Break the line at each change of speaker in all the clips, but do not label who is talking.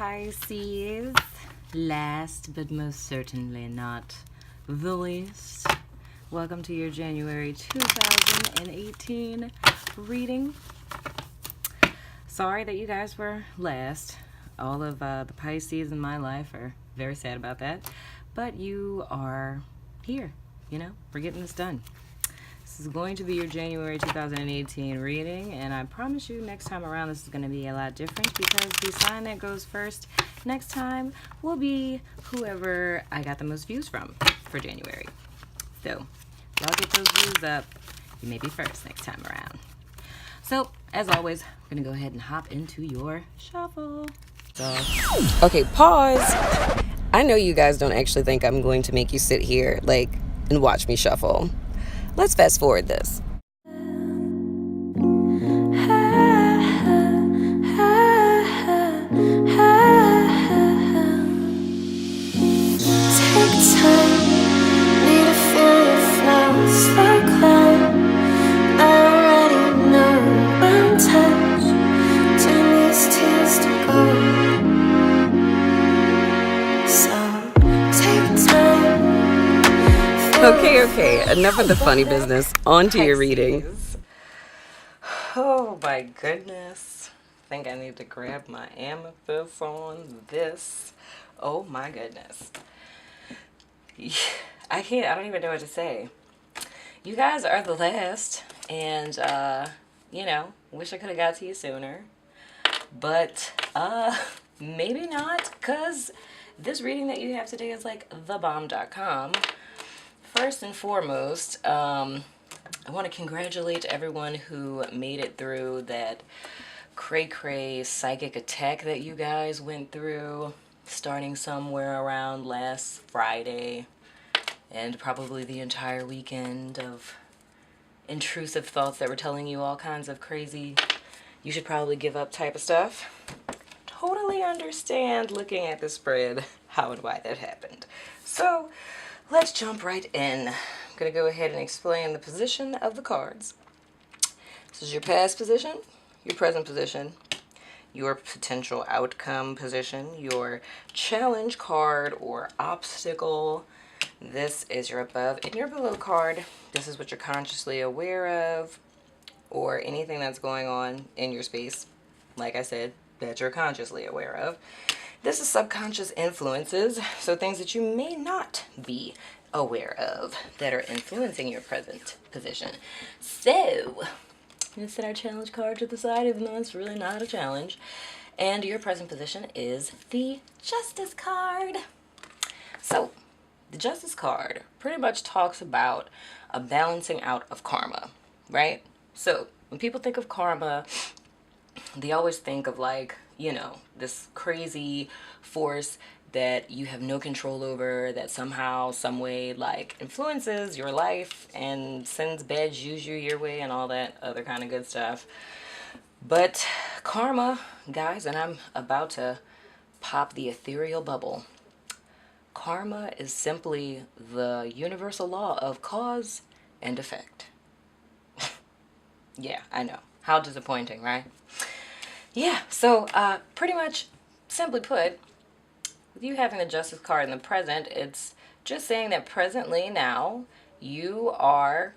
Pisces. Last but most certainly not the least, welcome to your January 2018 reading. Sorry that you guys were last. All of the Pisces in my life are very sad about that. But you are here, we're getting this done. This is going to be your January 2018 reading, and I promise you next time around this is going to be a lot different because the sign that goes first next time will be whoever I got the most views from for January. So, if y'all get those views up, you may be first next time around. So, as always, I'm going to go ahead and hop into your shuffle.
Okay, pause. I know you guys don't actually think I'm going to make you sit here, and watch me shuffle. Let's fast forward this. Okay, enough of the funny business. On to your reading.
Oh my goodness. I think I need to grab my amethyst on this. Oh my goodness. I don't even know what to say. You guys are the last, and, wish I could have got to you sooner. But, maybe not, because this reading that you have today is thebomb.com. First and foremost, I want to congratulate everyone who made it through that cray-cray psychic attack that you guys went through, starting somewhere around last Friday, and probably the entire weekend of intrusive thoughts that were telling you all kinds of crazy, you should probably give up type of stuff. Totally understand, looking at the spread, how and why that happened. So, let's jump right in. I'm going to go ahead and explain the position of the cards. This is your past position, your present position, your potential outcome position, your challenge card or obstacle. This is your above and your below card. This is what you're consciously aware of, or anything that's going on in your space, like I said, that you're consciously aware of. This is subconscious influences, so things that you may not be aware of that are influencing your present position. So, let's set our challenge card to the side, even though it's really not a challenge. And your present position is the Justice card. So, the Justice card pretty much talks about a balancing out of karma, right? So, when people think of karma, they always think of this crazy force that you have no control over, that somehow, some way, influences your life and sends bad juju your way and all that other kind of good stuff. But karma, guys, and I'm about to pop the ethereal bubble. Karma is simply the universal law of cause and effect. Yeah, I know. How disappointing, right? Yeah, so pretty much, simply put, with you having the Justice card in the present, it's just saying that presently now you are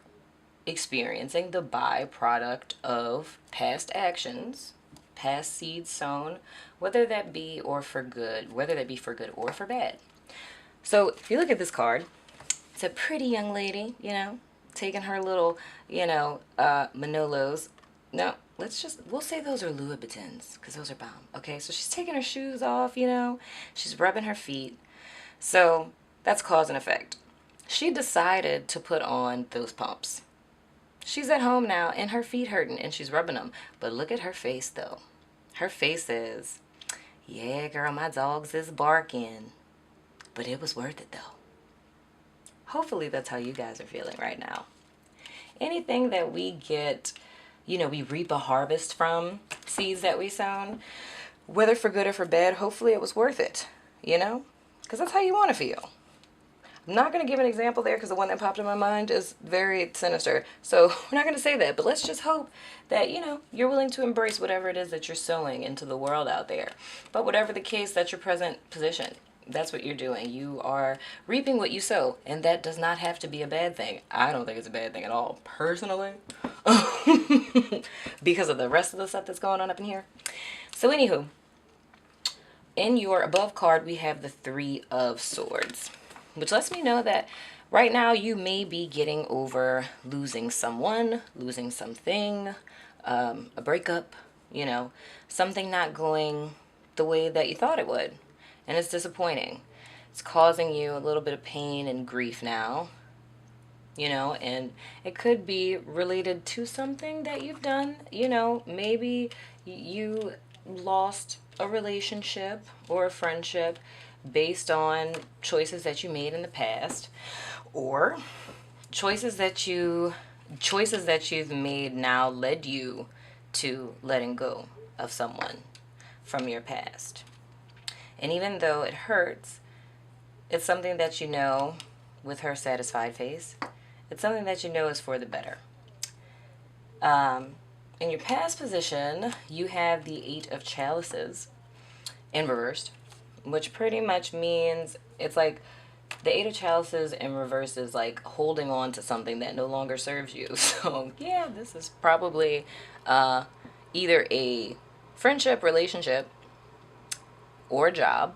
experiencing the byproduct of past actions, past seeds sown, whether that be for good or for bad. So if you look at this card, it's a pretty young lady, taking her little, Manolos. No, we'll say those are Louboutins, because those are bomb. Okay, so she's taking her shoes off, she's rubbing her feet. So that's cause and effect. She decided to put on those pumps. She's at home now, and her feet hurting, and she's rubbing them. But look at her face, though. Her face is, yeah, girl, my dogs is barking. But it was worth it, though. Hopefully that's how you guys are feeling right now. Anything that we get, we reap a harvest from, seeds that we sown, whether for good or for bad, hopefully it was worth it, because that's how you want to feel. I'm not going to give an example there because the one that popped in my mind is very sinister. So we're not going to say that, but let's just hope that, you're willing to embrace whatever it is that you're sowing into the world out there. But whatever the case, that's your present position. That's what you're doing. You are reaping what you sow, and that does not have to be a bad thing. I don't think it's a bad thing at all, personally, because of the rest of the stuff that's going on up in here. So anywho, in your above card, we have the Three of Swords, which lets me know that right now you may be getting over losing someone, losing something, a breakup, something not going the way that you thought it would. And it's disappointing. It's causing you a little bit of pain and grief now, and it could be related to something that you've done. Maybe you lost a relationship or a friendship based on choices that you made in the past, or choices that you've made now led you to letting go of someone from your past. And even though it hurts, it's something that with her satisfied face, it's something that is for the better. In your past position, you have the Eight of Chalices in reversed, which pretty much means it's like the Eight of Chalices in reverse is like holding on to something that no longer serves you. So yeah, this is probably either a friendship, relationship, or a job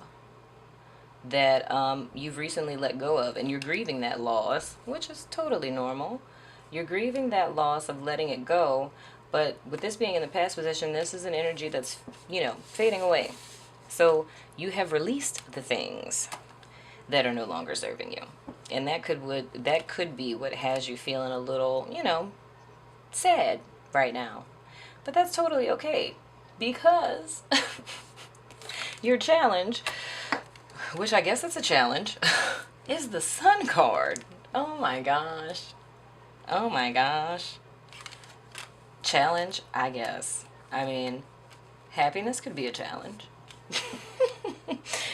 that you've recently let go of, and you're grieving that loss, which is totally normal. You're grieving that loss of letting it go, but with this being in the past position, this is an energy that's, fading away. So you have released the things that are no longer serving you. And that could be what has you feeling a little, sad right now. But that's totally okay, because your challenge, which I guess it's a challenge, is the Sun card. Oh my gosh. Oh my gosh. Challenge, I guess. I mean, happiness could be a challenge.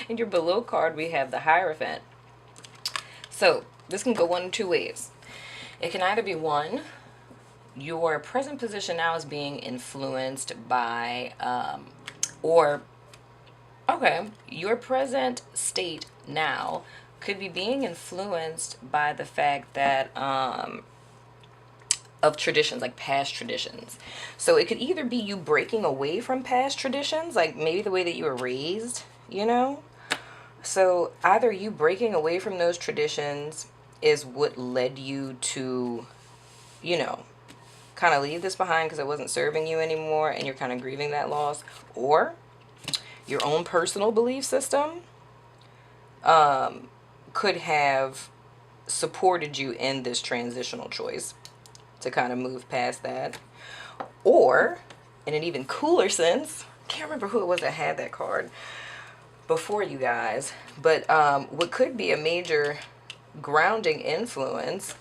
In your below card, we have the Hierophant. So this can go one of two ways. It can either be one, your present position now is being influenced by, your present state now could be being influenced by the fact that, of traditions, like past traditions. So it could either be you breaking away from past traditions, like maybe the way that you were raised, So either you breaking away from those traditions is what led you to, kind of leave this behind because it wasn't serving you anymore, and you're kind of grieving that loss, or your own personal belief system could have supported you in this transitional choice to kind of move past that. Or, in an even cooler sense, can't remember who it was that had that card before you guys, but what could be a major grounding influence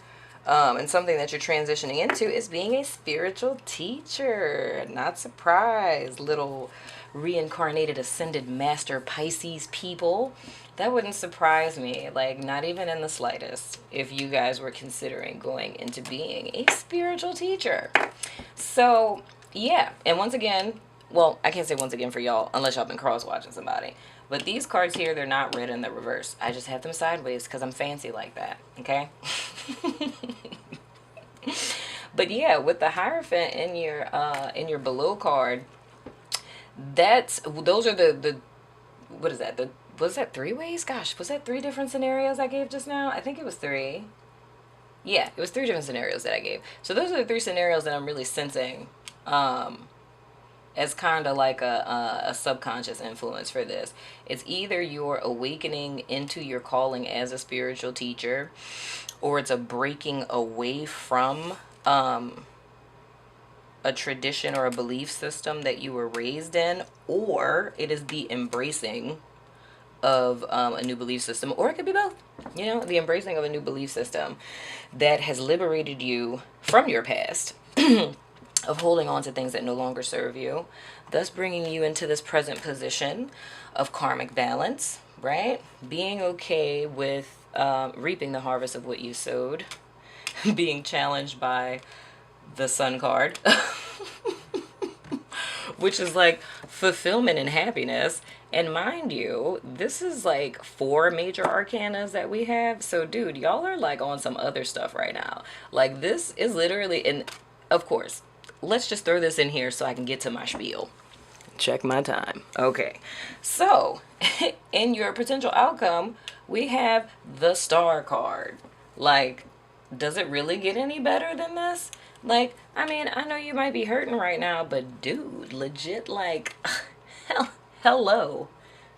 and something that you're transitioning into is being a spiritual teacher. Not surprised, little reincarnated ascended master Pisces people. That wouldn't surprise me, like not even in the slightest, if you guys were considering going into being a spiritual teacher. So yeah, and once again, well, I can't say once again for y'all unless y'all been cross-watching somebody, but these cards here, they're not read in the reverse. I just have them sideways because I'm fancy like that, okay? But yeah, with the Hierophant in your below card, those are the what is that? Was that 3 ways? Gosh, was that 3 different scenarios I gave just now? I think it was 3. Yeah, it was 3 different scenarios that I gave. So those are the 3 scenarios that I'm really sensing as kind of like a subconscious influence for this. It's either you're awakening into your calling as a spiritual teacher, or it's a breaking away from a tradition or a belief system that you were raised in, or it is the embracing of a new belief system, or it could be both. The embracing of a new belief system that has liberated you from your past of holding on to things that no longer serve you, thus bringing you into this present position of karmic balance, right? Being okay with reaping the harvest of what you sowed, being challenged by the Sun card, which is like fulfillment and happiness. And mind you, this is like 4 major arcanas that we have. So, dude, y'all are like on some other stuff right now. Like, this is literally, and of course, let's just throw this in here so I can get to my spiel. Check my time. Okay. So, in your potential outcome, we have the Star card. Like, does it really get any better than this? Like, I mean, I know you might be hurting right now, but dude, legit, like, hello.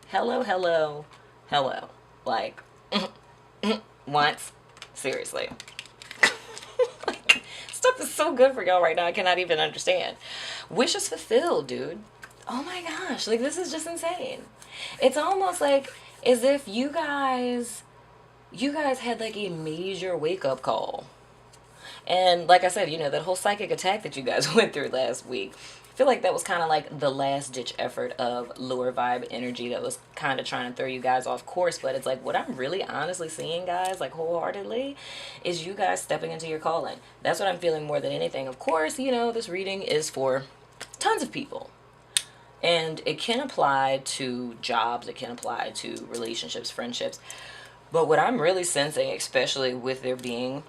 Hello, hello, hello. Like, once. Seriously. Like, stuff is so good for y'all right now, I cannot even understand. Wishes fulfilled, dude. Oh my gosh, like, this is just insane. It's almost like as if you guys had like a major wake-up call. And like I said, you know, that whole psychic attack that you guys went through last week, I feel like that was kind of like the last ditch effort of lower vibe energy that was kind of trying to throw you guys off course. But it's like, what I'm really honestly seeing, guys, like wholeheartedly, is you guys stepping into your calling. That's what I'm feeling more than anything. Of course, you know, this reading is for tons of people. And it can apply to jobs, it can apply to relationships, friendships. But what I'm really sensing, especially with there being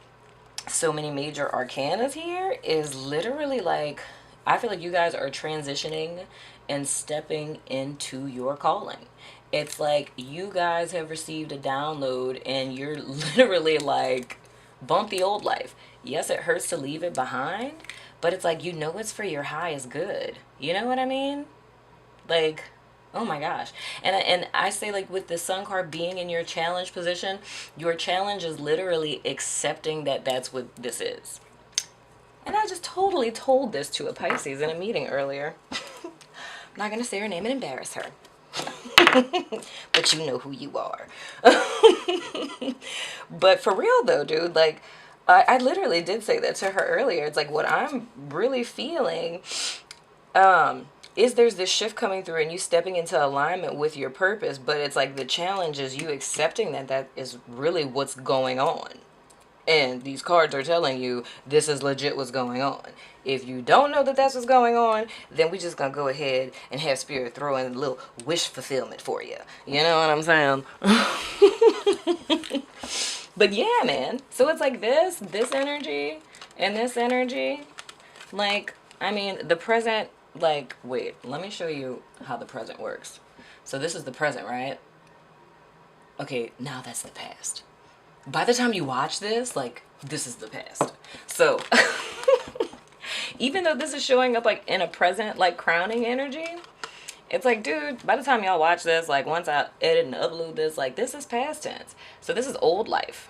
so many major arcanas here, is literally like, I feel like you guys are transitioning and stepping into your calling. It's like you guys have received a download and you're literally like, bump the old life. Yes, it hurts to leave it behind, but it's like, you know, it's for your highest good. You know what I mean? Like, oh my gosh. And I say, like, with the Sun card being in your challenge position, your challenge is literally accepting that that's what this is. And I just totally told this to a Pisces in a meeting earlier. I'm not going to say her name and embarrass her. But you know who you are. But for real though, dude, like, I literally did say that to her earlier. It's like, what I'm really feeling, is there's this shift coming through and you stepping into alignment with your purpose, but it's like the challenge is you accepting that that is really what's going on. And these cards are telling you this is legit what's going on. If you don't know that that's what's going on, then we just gonna go ahead and have Spirit throw in a little wish fulfillment for you. You know what I'm saying? But yeah, man. So it's like this energy and this energy. Like, I mean, the present, like, wait, let me show you how the present works. So this is the present, right? Okay, now that's the past. By the time you watch this, like, this is the past. So, even though this is showing up, like, in a present, like, crowning energy, it's like, dude, by the time y'all watch this, like, once I edit and upload this, like, this is past tense. So this is old life.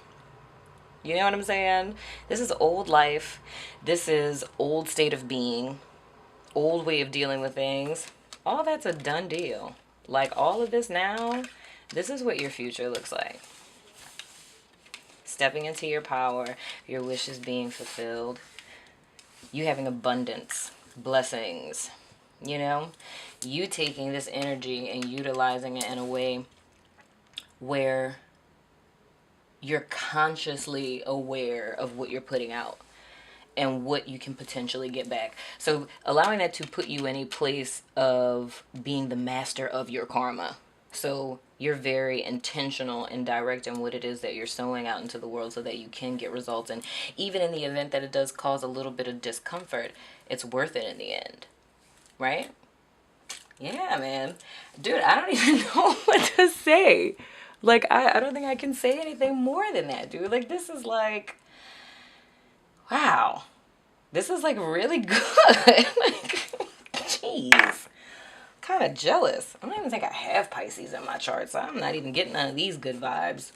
You know what I'm saying? This is old life. This is old state of being. Old way of dealing with things. All that's a done deal. Like, all of this now, this is what your future looks like. Stepping into your power, your wishes being fulfilled, you having abundance, blessings, you know, you taking this energy and utilizing it in a way where you're consciously aware of what you're putting out and what you can potentially get back. So allowing that to put you in a place of being the master of your karma. So you're very intentional and direct in what it is that you're sowing out into the world so that you can get results. And even in the event that it does cause a little bit of discomfort, it's worth it in the end. Right? Yeah, man. Dude, I don't even know what to say. Like, I don't think I can say anything more than that, dude. Like, this is like, wow. This is like really good. Like, jeez. Kind of jealous. I don't even think I have Pisces in my chart, so I'm not even getting none of these good vibes.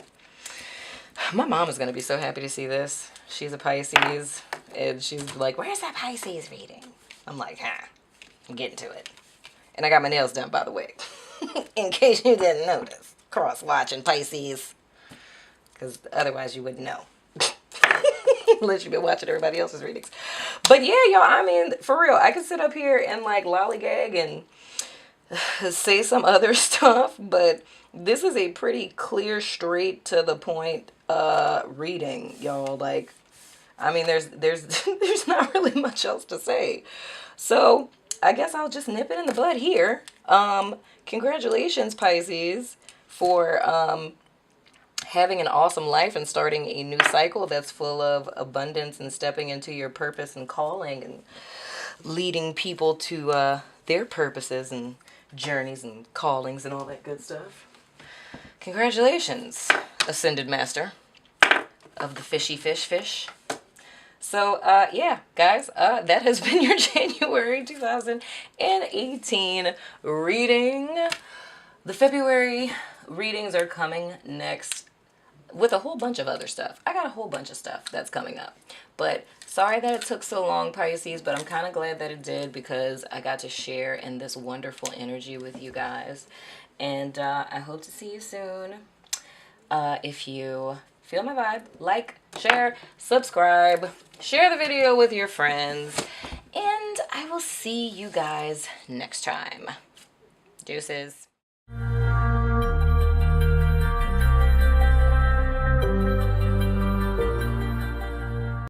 My mom is going to be so happy to see this. She's a Pisces, and she's like, where's that Pisces reading? I'm like, I'm getting to it. And I got my nails done, by the way, in case you didn't notice. Cross-watching Pisces, because otherwise you wouldn't know. Unless you've been watching everybody else's readings. But yeah, y'all, I mean, for real, I could sit up here and like lollygag and say some other stuff, but this is a pretty clear, straight to the point reading, y'all. Like, I mean, there's there's not really much else to say. So I guess I'll just nip it in the bud here. Congratulations, Pisces, for having an awesome life and starting a new cycle that's full of abundance and stepping into your purpose and calling and leading people to their purposes and journeys and callings and all that good stuff. Congratulations, Ascended Master of the fishy fish. So, yeah, guys, that has been your January 2018 reading. The February readings are coming next with a whole bunch of other stuff. I got a whole bunch of stuff that's coming up. But sorry that it took so long, Pisces, but I'm kind of glad that it did because I got to share in this wonderful energy with you guys. And I hope to see you soon. If you feel my vibe, like, share, subscribe, share the video with your friends, and I will see you guys next time. Deuces.